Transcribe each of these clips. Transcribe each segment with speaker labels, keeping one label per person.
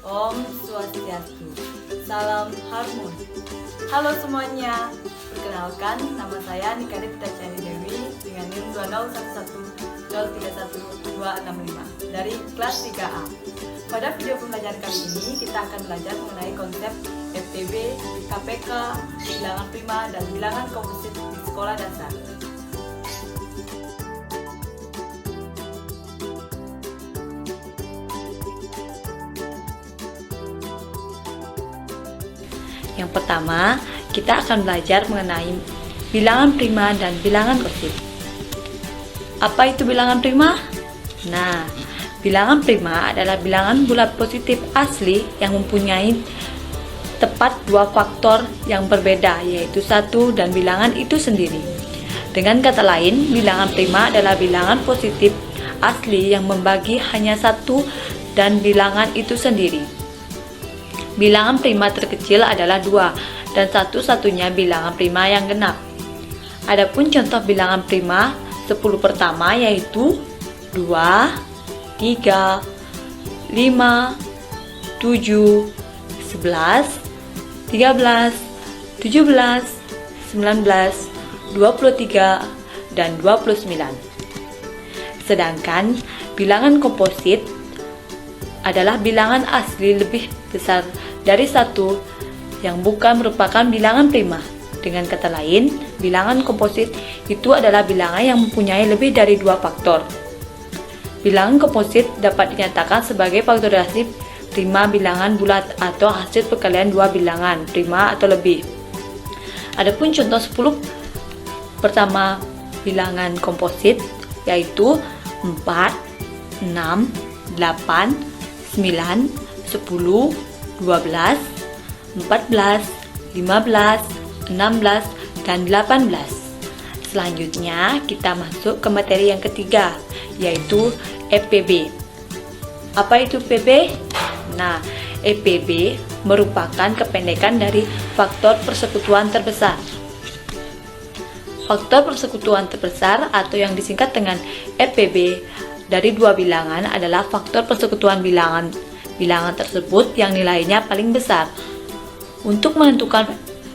Speaker 1: Om Swastiastu. Salam Harmoni. Halo semuanya, perkenalkan nama saya Nikade Titacani Dewi dengan NIM 20110312665 dari kelas 3A. Pada video pembelajaran kali ini kita akan belajar mengenai konsep FTB, KPK, bilangan prima, dan bilangan komposit di sekolah dasar. Yang pertama, kita akan belajar mengenai bilangan prima dan bilangan komposit. Apa itu bilangan prima? Nah, bilangan prima adalah bilangan bulat positif asli yang mempunyai tepat dua faktor yang berbeda, yaitu 1 dan bilangan itu sendiri. Dengan kata lain, bilangan prima adalah bilangan positif asli yang membagi hanya 1 dan bilangan itu sendiri. Bilangan prima terkecil adalah 2 dan satu-satunya bilangan prima yang genap. Adapun contoh bilangan prima 10 pertama yaitu 2, 3, 5, 7, 11, 13, 17, 19, 23, dan 29. Sedangkan bilangan komposit adalah bilangan asli lebih besar dari 1 yang bukan merupakan bilangan prima. Dengan kata lain, bilangan komposit itu adalah bilangan yang mempunyai lebih dari 2 faktor. Bilangan komposit dapat dinyatakan sebagai faktorisasi prima bilangan bulat atau hasil perkalian 2 bilangan prima atau lebih. Adapun contoh 10 pertama bilangan komposit yaitu 4, 6, 8, 9, 10, 12, 14, 15, 16, dan 18. Selanjutnya kita masuk ke materi yang ketiga, yaitu FPB. Apa itu FPB? Nah, FPB merupakan kependekan dari faktor persekutuan terbesar. Faktor persekutuan terbesar atau yang disingkat dengan FPB dari 2 bilangan adalah faktor persekutuan bilangan tersebut yang nilainya paling besar. Untuk menentukan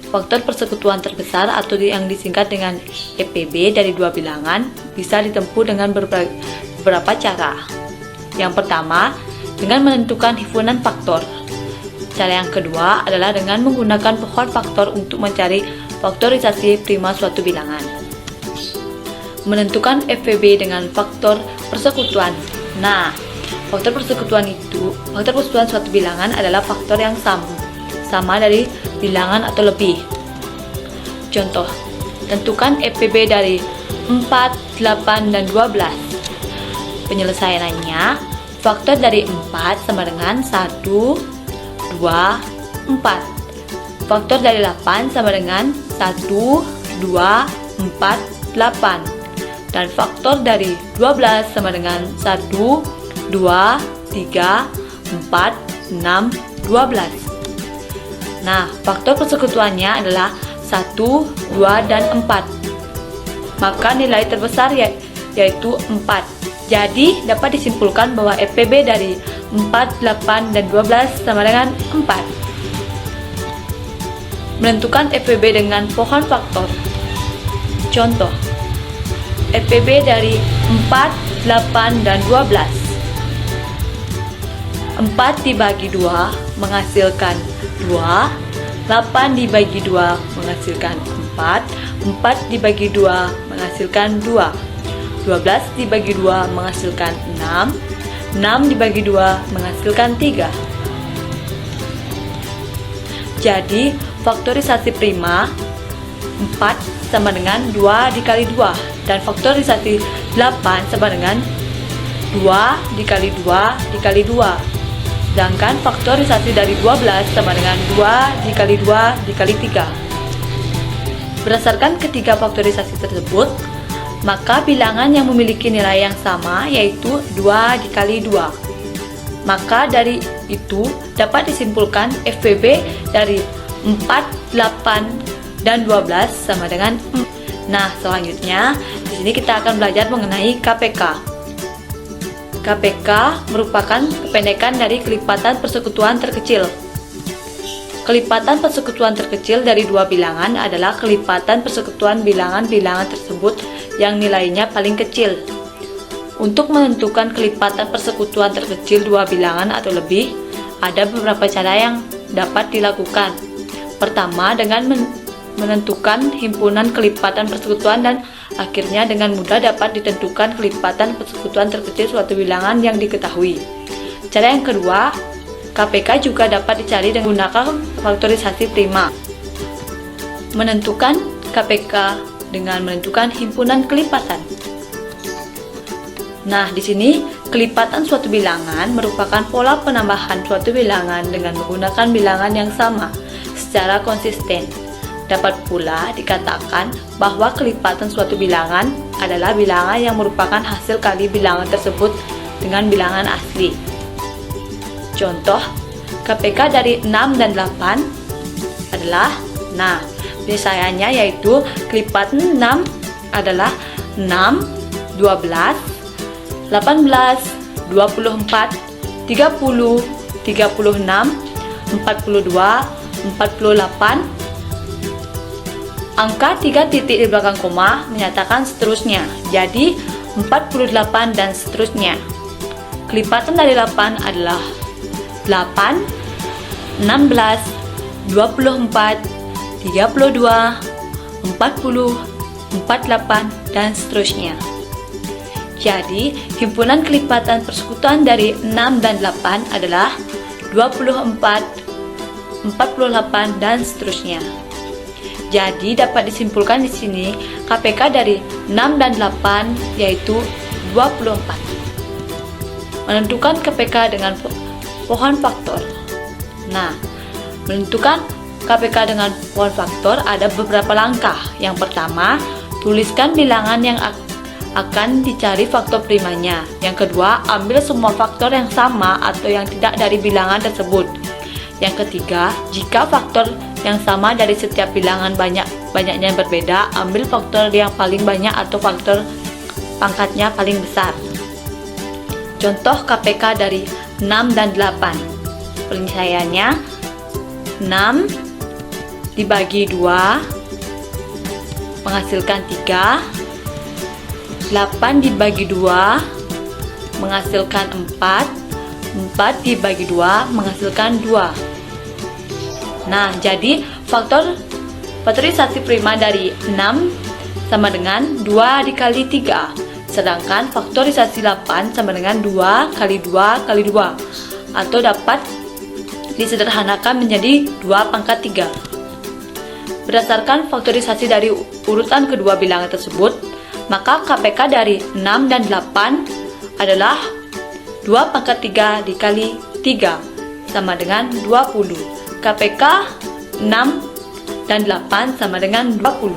Speaker 1: faktor persekutuan terbesar atau yang disingkat dengan FPB dari 2 bilangan bisa ditempuh dengan beberapa cara. Yang pertama, dengan menentukan himpunan faktor. Cara yang kedua adalah dengan menggunakan pohon faktor untuk mencari faktorisasi prima suatu bilangan. Menentukan FPB dengan faktor persekutuan. Nah, faktor persekutuan suatu bilangan adalah faktor yang sama dari bilangan atau lebih. Contoh, tentukan FPB dari 4, 8, dan 12. Penyelesaiannya, faktor dari 4 sama dengan 1, 2, 4. Faktor dari 8 sama dengan 1, 2, 4, 8. Dan faktor dari 12 sama dengan 1, 2, 3, 4, 6, 12. Nah, faktor persekutuannya adalah 1, 2, dan 4. Maka nilai terbesar yaitu 4. Jadi, dapat disimpulkan bahwa FPB dari 4, 8, dan 12 sama dengan 4. Menentukan FPB dengan pohon faktor. Contoh, FPB dari 4, 8, dan 12. 4 dibagi 2 menghasilkan 2, 8 dibagi 2 menghasilkan 4, 4 dibagi 2 menghasilkan 2, 12 dibagi 2 menghasilkan 6, 6 dibagi 2 menghasilkan 3. Jadi, faktorisasi prima 4 sama dengan 2 dikali 2 dan faktorisasi 8 sama dengan 2 dikali 2 dikali 2. Sedangkan faktorisasi dari 12 sama dengan 2 dikali 2 dikali 3. Berdasarkan ketiga faktorisasi tersebut, maka bilangan yang memiliki nilai yang sama yaitu 2 dikali 2. Maka dari itu dapat disimpulkan FPB dari 4, 8, dan 12 sama dengan 4. Nah, selanjutnya di sini kita akan belajar mengenai KPK. KPK merupakan kependekan dari kelipatan persekutuan terkecil. Kelipatan persekutuan terkecil dari dua bilangan adalah kelipatan persekutuan bilangan-bilangan tersebut yang nilainya paling kecil. Untuk menentukan kelipatan persekutuan terkecil dua bilangan atau lebih, ada beberapa cara yang dapat dilakukan. Pertama, dengan menentukan himpunan kelipatan persekutuan, dan akhirnya dengan mudah dapat ditentukan kelipatan persekutuan terkecil suatu bilangan yang diketahui. Cara yang kedua, KPK juga dapat dicari dengan menggunakan faktorisasi prima. Menentukan KPK dengan menentukan himpunan kelipatan. Nah, di sini kelipatan suatu bilangan merupakan pola penambahan suatu bilangan dengan menggunakan bilangan yang sama secara konsisten. Dapat pula dikatakan bahwa kelipatan suatu bilangan adalah bilangan yang merupakan hasil kali bilangan tersebut dengan bilangan asli. Contoh, KPK dari 6 dan 8 adalah, nah, penyelesaiannya yaitu kelipatan 6 adalah 6, 12, 18, 24, 30, 36, 42, 48. Angka 3 titik di belakang koma menyatakan seterusnya, jadi 48 dan seterusnya. Kelipatan dari 8 adalah 8, 16, 24, 32, 40, 48, dan seterusnya. Jadi, himpunan kelipatan persekutuan dari 6 dan 8 adalah 24, 48, dan seterusnya. Jadi, dapat disimpulkan di sini KPK dari 6 dan 8 yaitu 24. Menentukan KPK dengan pohon faktor. Nah, menentukan KPK dengan pohon faktor ada beberapa langkah. Yang pertama, tuliskan bilangan yang akan dicari faktor primanya. Yang kedua, ambil semua faktor yang sama atau yang tidak dari bilangan tersebut. Yang ketiga, jika faktor yang sama dari setiap bilangan banyaknya berbeda, ambil faktor yang paling banyak atau faktor pangkatnya paling besar. Contoh KPK dari 6 dan 8. Penyelesaiannya 6 dibagi 2 menghasilkan 3, 8 dibagi 2 menghasilkan 4, 4 dibagi 2 menghasilkan 2. Nah, jadi faktorisasi prima dari 6 sama dengan 2 dikali 3. Sedangkan faktorisasi 8 sama dengan 2 kali 2 kali 2, atau dapat disederhanakan menjadi 2 pangkat 3. Berdasarkan faktorisasi dari urutan kedua bilangan tersebut, maka KPK dari 6 dan 8 adalah 2 pangkat 3 dikali 3 sama dengan 20. KPK 6 dan 8 sama dengan 20.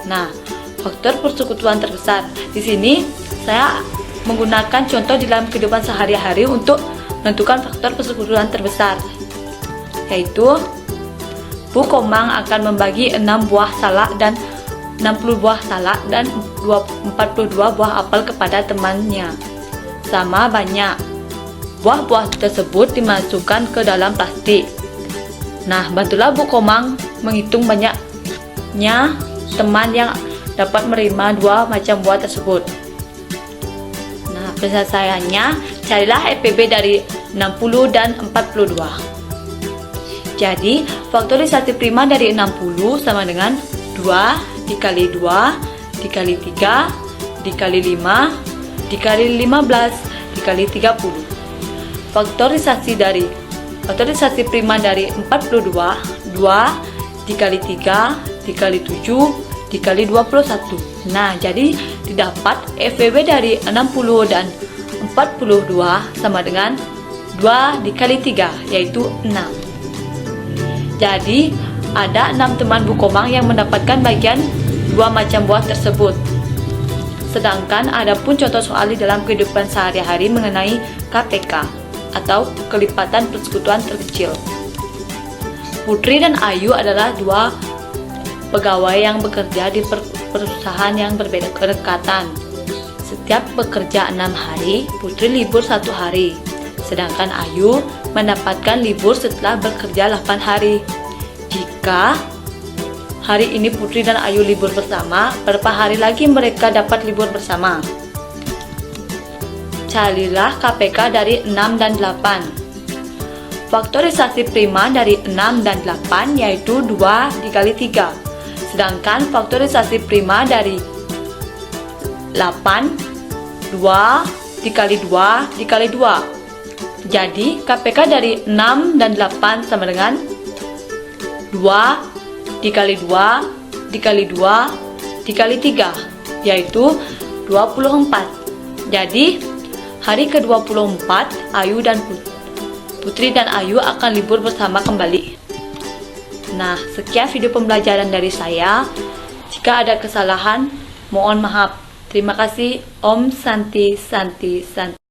Speaker 1: Nah, faktor persekutuan terbesar. Di sini saya menggunakan contoh di dalam kehidupan sehari-hari untuk menentukan faktor persekutuan terbesar, yaitu Bu Komang akan membagi 6 buah salak dan 60 buah salak dan 42 buah apel kepada temannya. Sama banyak. Buah-buah tersebut dimasukkan ke dalam plastik. Nah, bantulah Bu Komang menghitung banyaknya teman yang dapat menerima 2 macam buah tersebut. Nah, penyelesaiannya, carilah FPB dari 60 dan 42. Jadi, faktorisasi prima dari 60 sama dengan 2 dikali 2 dikali 3 dikali 5 dikali 15 dikali 30. Faktorisasi prima dari 42, 2 dikali 3 dikali 7 dikali 21. Nah, jadi didapat FPB dari 60 dan 42 sama dengan 2 dikali 3, yaitu 6. Jadi, ada 6 teman Bu Komang yang mendapatkan bagian 2 macam buah tersebut. Sedangkan ada pun contoh soal di dalam kehidupan sehari-hari mengenai KPK atau kelipatan persekutuan terkecil. Putri dan Ayu adalah 2 pegawai yang bekerja di perusahaan yang berbeda kedekatan. setiap bekerja 6 hari, Putri libur 1 hari. Sedangkan Ayu mendapatkan libur setelah bekerja 8 hari. Jika hari ini Putri dan Ayu libur bersama, berapa hari lagi mereka dapat libur bersama? Carilah KPK dari 6 dan 8. Faktorisasi prima dari 6 dan 8 yaitu 2 dikali 3. Sedangkan faktorisasi prima dari 8, 2 dikali 2 dikali 2. Jadi KPK dari 6 dan 8 sama dengan 2 dikali 2 dikali 2 dikali 3, yaitu 24. Jadi hari ke-24 Ayu dan Putri dan Ayu akan libur bersama kembali. Nah, sekian video pembelajaran dari saya. Jika ada kesalahan, mohon maaf. Terima kasih. Om Santi Santi Santi.